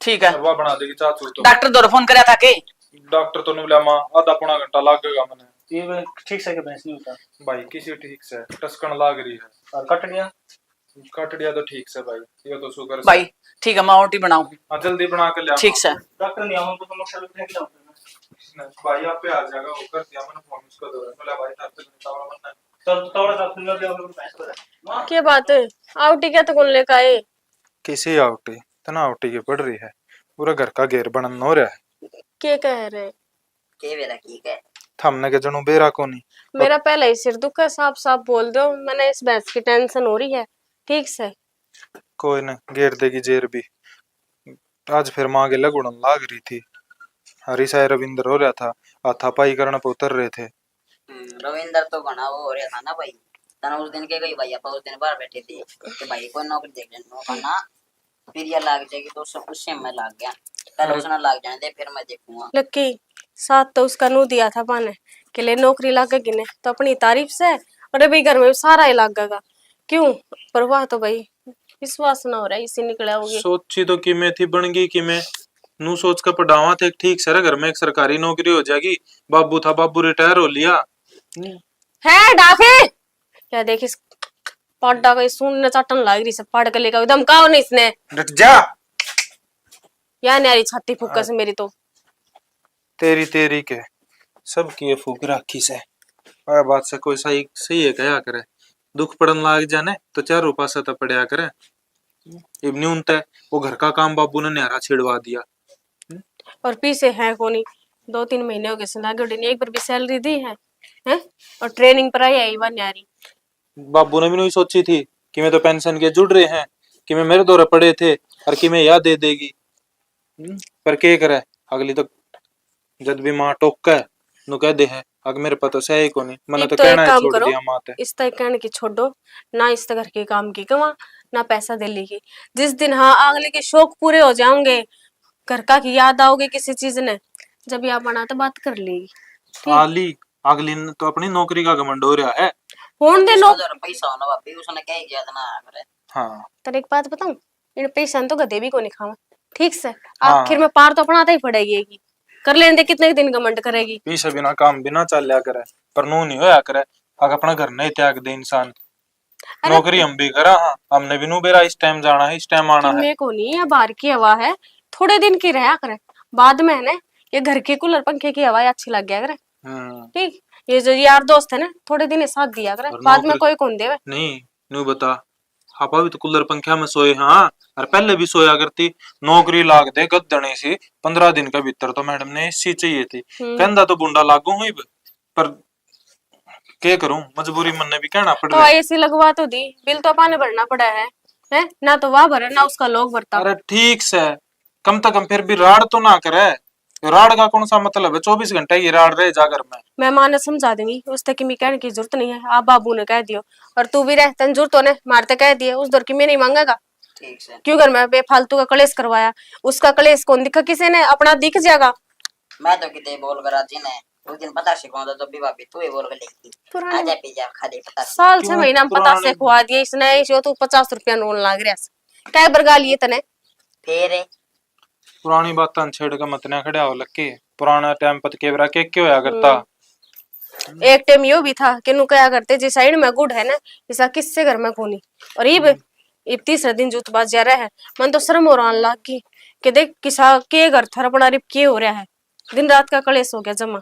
ठीक है। और वह बना देगी चाचू। तो डॉक्टर द्वारा फोन कराया था के? डॉक्टर तो ने बोला मां आधा पौना घंटा लगेगा मैंने। ये ठीक से भैंस नहीं होता भाई किसी ठीक से टसकन लाग रही है। और कट गया। कट गया तो ठीक से भाई, ये तो शुक्र से। भाई ठीक है, मैं रोटी बनाऊं। हाँ जल्दी बना के ले ठीक से। डॉक्टर नहीं आऊंगा तो मोटर फेंक लाऊंगा। भाई आप पे आ जाएगा, वो कर दिया मैंने फोन उसको दो बोला भाई तार तक चावल बनना है। तो थोड़ा सा खुला दिया हम भैंस को। क्या बात है, आउटी क्या तो कौन लेकर आए? किसी आउटी तना आउटी की पड़ रही है, पूरा घर का घेर बनन हो रहा है। क्या कह रहे? के बेरा की है थमने के जनू बेरा को नहीं। मेरा पहले ही सिर दुख है, साफ साफ बोल दो, मैंने इस भैंस की टेंशन हो रही है। ठीक से कोई न घेर देगी जेर भी। आज फिर माँ के लगुड़न लाग रही थी। हरी साई रविंद्र हो रहा था, हाथापाई करने पे उतर रहे थे। रविंदर तो घना वो हो रहा था ना भाई। तना उस दिन के गई भाई अपन उस दिन बाहर बैठे थे कि भाई कोई नौकरी देख लेना करना, फिर ये लाग जाएगी तो उससे मैं लाग गया। पहले उसने लाग जाने दे फिर मैं देखूंगा। लक्की साथ तो उसका नू दिया था पाने के लिए नौकरी लागेगी ने तो अपनी तारीफ से, और अभी घर में सारा ही लागेगा। क्यों परवाह तो भाई विश्वास ना हो रहा है, इसी निकला होगी। सोची तो कि मैं थी बन गई कि मैं नू सोच कर पढ़ावा थे ठीक से घर में एक सरकारी नौकरी हो जाएगी। बाबू था, बाबू रिटायर हो लिया। है डाफे क्या देखी पड्डा को सुनने चटन लग रही से पढ़ के लेकर एकदम काओ नहीं इसने डट जा। या न्यारी छाती फूका से मेरी तो। तेरी तेरी के सब किए फूक राखी से बात से कोई सही सही है क्या करे। दुख पड़न लाग जाने तो 4 रुपया से तो पड़या करे। इवनी उनते वो घर का काम बाबू ने न्यारा छिड़वा दिया। और पीछे है कोनी 2-3 महीने हो गए सुनागढ़ी ने एक बार भी सैलरी दी है हैं? और ट्रेनिंग पर आई है न्यारी। बाबू ने भी नहीं सोची थी कि मैं तो पेंशन के जुड़ रहे हैं कि मैं मेरे दौरे पड़े थे और कि मैं याद दे देगी। पर के करे अगली तो जब भी माँ टोक के नु कह दे है अगर मेरे पता से ही कोनी मैंने तो एक कहना है काम छोड़ करो, दिया माते। इस तरह कहने की छोड़ो ना, इस तरह के काम की कमा ना पैसा दे लेगी। जिस दिन हाँ अगले के शौक पूरे हो जाओगे, घर का की याद आओगे किसी चीज ने, जब यहाँ बना तो बात कर लेगी। ठीक आली अगली ने तो अपनी नौकरी का घमंड हो रहा है। होन दे जिसका लोग। जो पैसा होना बापी उसने क्या ही किया था ना करे। हाँ तर एक बात बताऊं, इन पैसा तो गधे भी को नहीं खावा। ठीक से हाँ। आखिर में पार तो अपना आता ही पड़ेगी ये की। कर लेने दे कितने दिन घमंड करेगी। पीछे बिना काम बिना चल लिया करे पर नू नहीं होया करे। अगर अपना घर नहीं त्याग दे इंसान। अरे नौकरी हम भी करा हाँ हमने भी नू बेरा इस टाइम जाना है इस टाइम आना है। मेरे को नहीं है, बाहर की हवा है थोड़े दिन की रहा करे, बाद में है ना ये घर के कूलर पंखे की हवा अच्छी लग गया करे। ठीक, ये जो यार दोस्त है ना थोड़े दिन साथ दिया करे, और बाद में नौकरी- कोई कौन देवे। नहीं नू बता आपा भी तो कूलर पंखा में सोए हाँ और पहले भी सोया करती। नौकरी लाग दे गदने सी 15 दिन के भीतर तो मैडम ने एसी चाहिए थी। कहंदा तो बुंडा लागू हुई पर क्या करूं मजबूरी मन ने भी कहना पड़ तो रहा। एसी लगवा तो दी, बिल तो पाने भरना पड़ा है ना, तो वह भरे ना उसका लोग भरता। अरे ठीक से कम से कम फिर भी राड तो ना करे। राड का कौन सा मतलब है 24 घंटे की राड रहे जा घर में। मैं माँ ने समझा दूंगी, उस तक की मैं कहने की जरूरत नहीं है। आप बाबू ने कह दियो और तू भी रह तन जरूरत होने मारते कह दिए उस दौर की मैं नहीं मांगेगा। ठीक से क्यों घर में बेफालतू का कलेश करवाया, उसका कलेश कौन दिखा किसी ने, अपना दिख जाएगा। मैं तो कितने बोल कर आज ने उस दिन पता सिखाऊंगा तो भी भाभी तू ही बोल कर लेगी पुरानी आजा पिज्जा खा दे पता साल क्यों 6 महीना में पता पुरानी- से खुआ दिया इसने, जो तू 50 रुपया नोन लाग रहा क्या बरगा लिए तने। फिर पुरानी बात छेड़ के मत ना खड़ा हो लक्की। पुराना टाइम पत के बरा के क्यों होया करता। एक टाइम यो भी था कि नु क्या करते जिस साइड में गुड़ है ना ऐसा किससे घर में कोनी। और ये तीसरे दिन जूत बाज जा रहा है, मन तो शर्म और आन लाग की कि देख किसा के घर थर अपना रिप के हो रहा है, दिन रात का कलेश हो गया जमा।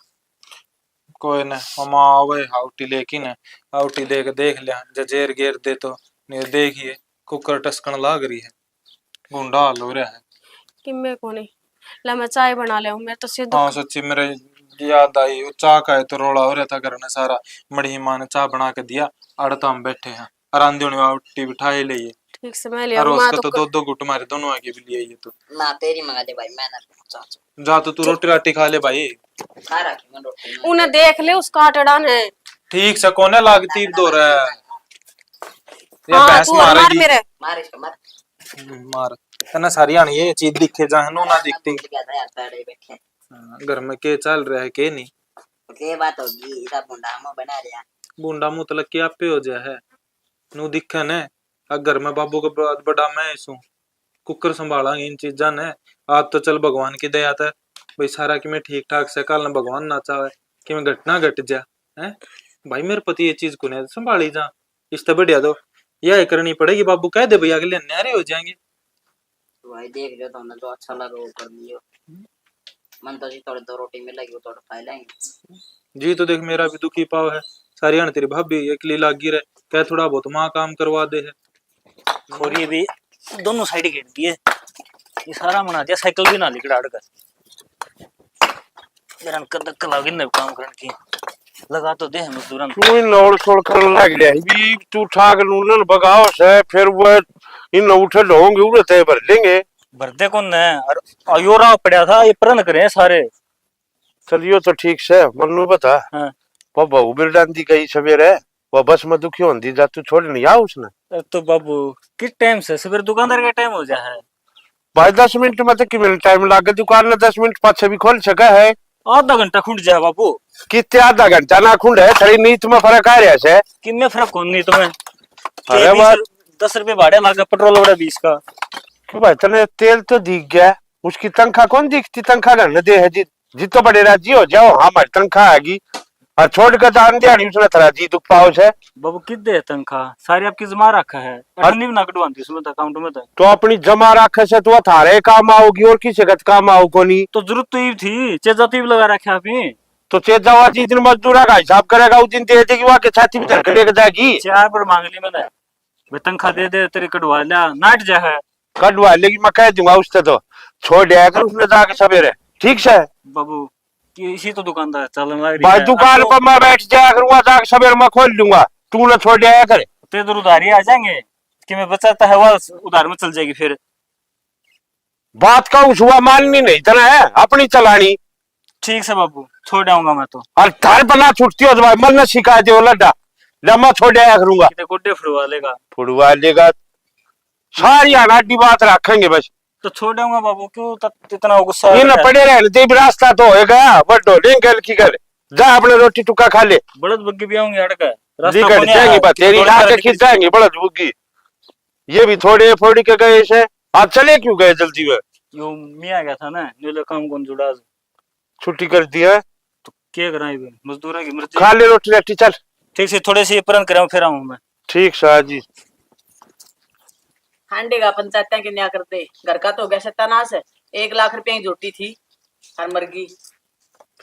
कोई न माँ आवे हाउटी लेकिन हाउटी देख लिया जजेर गेर दे तो नहीं देखिए कुकर टसकन लाग रही है गुंडा हाल हो रहा है। कि मैं कोनी ला मैं चाय बना ले मैं तो सिर्फ हाँ सच्ची मेरे याद आई वो चाह का है तो रोला हो रहा था घर में सारा। मड़ी माँ ने चाह बना के दिया आड़ता हम बैठे हैं आरांधी होने हाउटी बिठाए ले ठीक से मैं लिया और मैं उसका तो तो 2 घुट मारे दोनों आगे भी लिए ये तो ना तेरी मंगा दे भाई मैं ना चाचा जा तो तू रोटी राटी खा ले भाई। खा रखी मैं रोटी में। उन्हें देख ले उसका आटड़ान है। ठीक से कोने लागती दो रहा है ये हाँ भैंस तू और मार मारेगी मेरे मार इसको मार मार तना सारी आनी ये चीज दिखे जहां ना दिखती। क्या था यार ताड़े बैठे घर में के चल रहा है के नहीं के बात होगी सब मुंडा हम बना रहा बूंडा मुतलक के आप पे हो जाए है नु दिखा ने घर में बाबू का बड़ा मैं इसू कुकर संभाला इन चीजा ने आज तो चल भगवान की दया था भाई सारा कि मैं ठीक ठाक से कल न भगवान ना चाहे कि मैं घटना घट जा है भाई मेरे पति ये चीज को नहीं संभाली जा इससे बढ़िया तो यह करनी पड़ेगी। बाबू कह दे भैया अगले न्यारे हो जाएंगे। तो भाई देख लो तुमने जो अच्छा लगा वो कर लियो। मन तो जी थोड़ी दो रोटी मिलेगी वो थोड़ा खा लेंगे। जी तो देख मेरा भी दुखी पाव है सारी आने तेरी भाभी अकेली लागी रहे क्या थोड़ा बहुत माँ काम करवा दे है। खोरी भी दोनों साइड घेर दिए, ये सारा बना दिया, साइकिल भी ना लिकड़ा अड़कर मेरा धक्का लगी न काम करने की लगा तो दे है मजदूरन। तू इन लौड़ छोड़ कर लग गया भी तू ठाक नूनन बगाओ से फिर वो इन उठे होंगे उड़ते भर लेंगे। भरते कौन है और अयोरा पड़ा था ये प्रण करे सारे। चलियो तो ठीक से मनु बता। हाँ। वो बहु बिरडांदी गई सवेरे वो बस में दुखी होंदी जा तू छोड़ नहीं आ उसने। तो बाबू किस टाइम से सवेरे दुकानदार का टाइम हो जा है भाई 10 मिनट में तो कि मिनट टाइम लागे दुकान में 10 मिनट पाछे भी खोल सका है। आधा घंटा खुंड जाए बाबू। कितने आधा घंटा ना खुंड है थोड़ी नीत में फर्क आ रहा है। किन्ने फर्क कौन नहीं तुम्हें। अरे वाह 10 रुपए भाड़े लागे पेट्रोल वाला 20 का। भाई तने तेल तो दिख गया उसकी तनख्वाह कौन दिखती तनख्वाह करने दे है जी तो बड़े राजी हो जाओ हमारी तनख्वाह आएगी और छोड़ कर दान दिहाड़ी उसने थरा जी दुख पाओ से। बाबू कित दे तनख्वाह सारी आपकी जमा रखा है नहीं ना कटवाती उसमें अकाउंट में तो अपनी जमा रखे से तो थारे काम आओगी और किसी का काम आओ को नहीं। तो जरूरत तो ये थी चेजाती भी लगा रखा आपने तो चेजा हुआ जिस दिन मजदूरा का हिसाब करेगा उस दिन दे देगी वहां के छाती में धड़क लेके जाएगी। 4 पर मांग ली मैंने वे तनख्वाह दे दे तेरे कटवा लिया नाट जा है कटवा लेगी मैं कह दूंगा उससे तो छोड़ दिया कर उसने जाके सवेरे ठीक से। बाबू कि इसी तो दुकानदार चलन लग रही भाई है। दुकान पर मैं बैठ जाया करूंगा जाके सवेरे मैं खोल लूंगा तू ना छोड़ दिया करे। तेरे तो उधारी आ जाएंगे कि मैं बचाता है वो उधार में चल जाएगी फिर। बात का उस हुआ माननी नहीं तना है अपनी चलानी। ठीक से बाबू छोड़ आऊंगा मैं तो। और थार पर ना छुटती हो तो भाई मन न शिकायत हो लड्डा मैं छोड़ दिया करूंगा कितने गुड्डे फुड़वा लेगा फुड़वा लेगा सारी अनाटी बात रखेंगे बस। तो छोड़ आऊंगा बाबू क्यों इतना गुस्सा ये न पड़े रहे ते भी रास्ता तो होएगा बड्डो लेंगे की कर जा अपने रोटी टुक्का खा ले। बड़द बग्गी भी आऊंगी अड़का दिक्कत जाएंगी बात तेरी आके खिंच जाएंगे बड़द बुग्गी ये भी थोड़े फोड़ी के गए से आप चले क्यों गए जल्दी में। यो मियाँ गया था ना नीले काम कौन जुड़ा छुट्टी कर दिया तो क्या कराए मजदूर की मर्जी। खा ले रोटी रोटी चल ठीक से थोड़े से प्रण कराऊं फिर आऊं मैं। ठीक शाह जी। हांडे का पंचायत के न्या करते घर का तो हो गया सत्यानाश है। 1 लाख रुपया की जोटी थी हर मरगी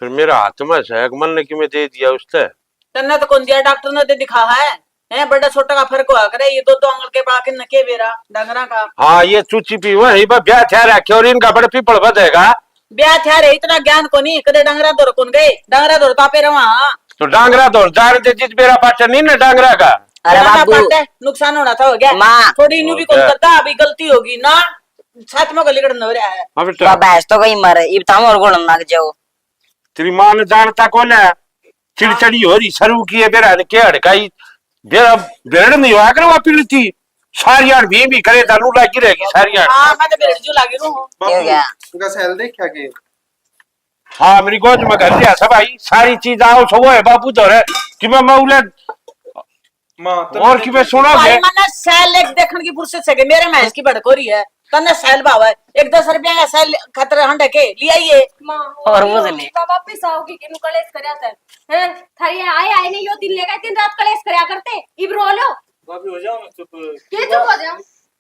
फिर मेरा हाथ में है मन ने कि मैं दे दिया उससे तन्ने तो कौन दिया डॉक्टर ने दे दिखा है बड़ा छोटा का फर्क हुआ करे ये दो आंगल के बाकी न के बेरा डंगरा का। हाँ ये चूची पी हुआ है ब्याह थे रखे और इनका बड़ा पीपल बधेगा ब्याह थे रे इतना ज्ञान को नहीं कदे डंगरा दौर कौन गए डंगरा दौर तापे रवा तो डांगरा दौड़ जान दे जिस बेरा पाचा नहीं ना डांगरा का। अरे बाबू नुकसान होना था हो गया माँ थोड़ी न्यू भी कौन करता अभी गलती होगी ना साथ में गली हो रहा है। हाँ बेटा भैंस तो कहीं मरे इब ताम और गुण लग जाओ तेरी माँ ने जानता कौन है चिड़चड़ी हो रही सरू की है बेरा के हड़काई बेरा बेरड़ नहीं हुआ कर वो पीड़ती सारी यार भी करे दानू लागी रहेगी सारी यार। हां मैं तो बेरड़ जो लागी रू क्यों गया तुका सैल देख क्या के हाँ मेरी गोद में घर लिया सब भाई सारी चीज आओ सब है बापू तो है कि मैं मौला मां और कि मैं सुना भाई मैंने सैल एक देखने की फुर्सत से मेरे महज की भड़कोरी है तन्ने सैल बाबा है 1-10 रुपया का सैल खतरे हंडे के ले आइए और वो ले वापस आओगी कि नु कलेश करया था हैं थारी आए आए नहीं यो दिन लेगा 3 रात कलेश करया करते इब रो लो भाभी हो जाओ चुप के चुप हो जाओ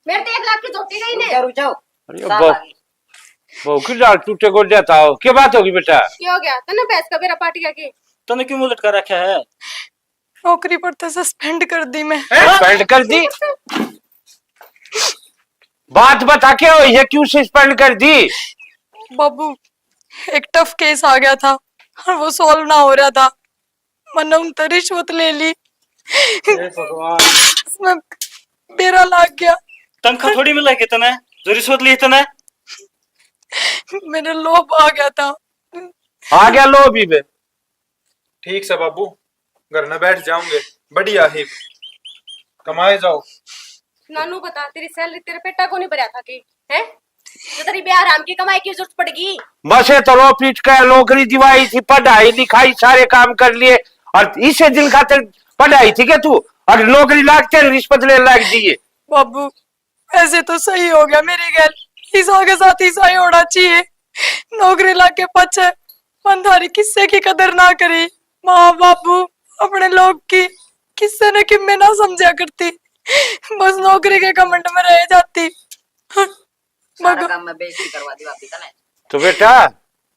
मेरे तो 1 लाख की जोटी गई ने रुक जाओ अरे वो कि डाल टूटे को जाता हो क्या बात होगी बेटा क्या हो गया तन्ने भैंस का बेरा पार्टी के तने क्यों मुंह लटका रखा है। नौकरी पर तो सस्पेंड कर दी मैं सस्पेंड कर दी बात बता के हो ये क्यों सस्पेंड कर दी। बाबू एक टफ केस आ गया था और वो सॉल्व ना हो रहा था मैंने उनसे रिश्वत ले ली उसमें मेरा लाग गया तनख्वाह थोड़ी मिला के तने जो रिश्वत ली तने मेरे लोभ आ गया था आ गया लो भी बे ठीक से बाबू घर में बैठ जाऊंगे बढ़िया है कमाए जाओ। नानू बता तेरी सैलरी तेरे पेटा को नहीं भरा था कि हैं तो तेरी ब्याह आराम की कमाई की जरूरत पड़ेगी बसे तो रो पीट कर नौकरी दिवाई थी पढ़ाई लिखाई सारे काम कर लिए और इसे दिन खातिर पढ़ाई थी क्या तू और नौकरी लागते रिश्वत लेने लाग दिए। बाबू ऐसे तो सही हो गया मेरे घर ईसा के साथ ईसा ही होना चाहिए नौकरी लाके पछे मन थारी किस्से की कदर ना करी। माँ बाबू अपने लोग की किस्से ने कि मैं ना समझा करती, बस नौकरी के घमंड में रह जाती। सारा काम में बेइज्जती करवा दी भाभी तने। तो बेटा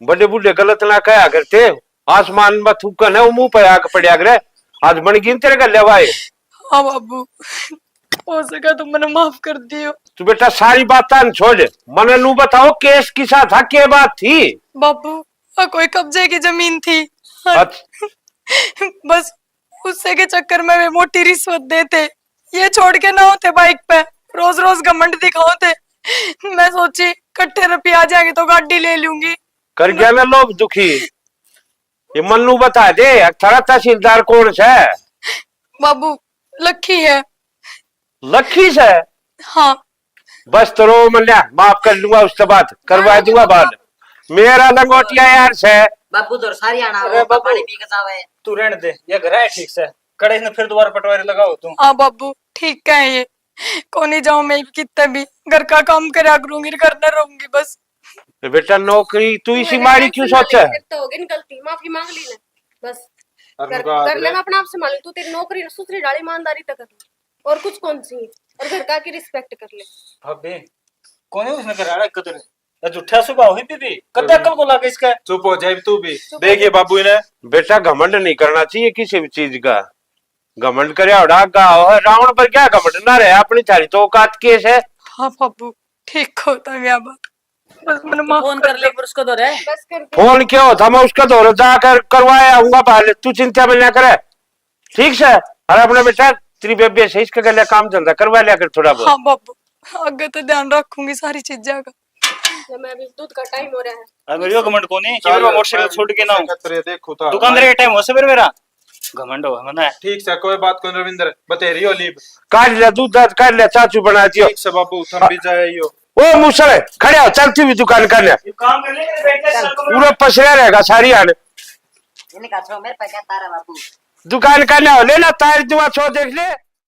बड़े बूढ़े गलत ना कहा करते, आसमान में थूकन है वो मुंह पे आके पड़ा करे, आज बन गिन तेरे का लेवाए। हाँ बाबू, हो सका तो मैंने माफ कर दियो। तू बेटा सारी बात छोड़, मने नू बताओ केस किसा था, क्या बात थी? बाबू कोई कब्जे की जमीन थी, बस उससे के चक्कर में वे मोटी रिश्वत देते, ये छोड़ के ना होते बाइक पे रोज रोज घमंड दिखाते। मैं सोची इकट्ठे रुपये आ जाएंगे तो गाड़ी ले लूंगी। कर गया ना लोग दुखी। ये मन्नू बता दे थारा तहसीलदार कौन से? बाबू लक्की है। लक्की से? हाँ बस तो रो मन्या, माफ कर लूंगा, उसके बाद करवा दूंगा बात। मेरा लंगोटिया यार से बाबू तो सारी आना अरे वो बाबू। पानी पी के जावे। तू रहने दे, ये घर है ठीक से, कड़े ने फिर दोबारा पटवारी लगाओ तुम। हाँ बाबू ठीक है, ये कोनी जाऊं मैं कितने भी घर का काम करा करूंगी, घर न रहूंगी बस। बेटा नौकरी तू इसी मारी क्यों सोचा है? तो होगी ना गलती, माफी मांग ली ना बस। और कर उनका लेना अपना आप संभाल, तू तेरी नौकरी सुथरी डाली ईमानदारी तक कर ले, और कुछ कौन सी है, और घर का की रिस्पेक्ट कर ले। भाभी कौन है उसने कराड़ा कदर है, झूठा सुबह हुई भी कद्दा कल को लागे इसका। चुप हो जाए तू भी, देखिए बाबू इन्हें बेटा घमंड नहीं करना चाहिए किसी भी चीज का। घमंड करे उड़ा गाँव है, रावण पर क्या घमंड ना रहे, अपनी थारी तो औकात केस है। हाँ बाबू ठीक होता है बात, बस मैंने माफ फोन कर कर ले फिर उसको दो रे। बस कर दे। फोन क्यों होता, मैं उसका दौर जाकर करवाया आऊंगा पहले, तू चिंता में ना करे ठीक से। अरे अपना बेटा तेरी बेबे से इसका गले काम धंधा करवा लिया कर थोड़ा बहुत। हाँ बाबू आगे तो ध्यान रखूंगी सारी चीजों का। जब मैं अभी दूध का टाइम हो रहा है, अब मेरे घमंड को नहीं कि मैं मोटरसाइकिल छोड़ के ना हूं। देखो तो दुकानदार का टाइम हो से मेरा घमंड हो मना है। ठीक से कोई बात को रविंद्र बतेरी हो लीब। काट ले दूध दाद काट ले, चाचू बना दियो। ठीक से बाबू थम भी जाए यो। ओ मुसले खड़े हो, चलती हुई दुकान कर ले, काम करने के लिए बैठे हैं, पूरा पसरा रहेगा सारी आने। इन्हें का छोड़ मेरे पे क्या तारा बाबू। दुकान करने हो ले ना तार दुआ छो देख ले।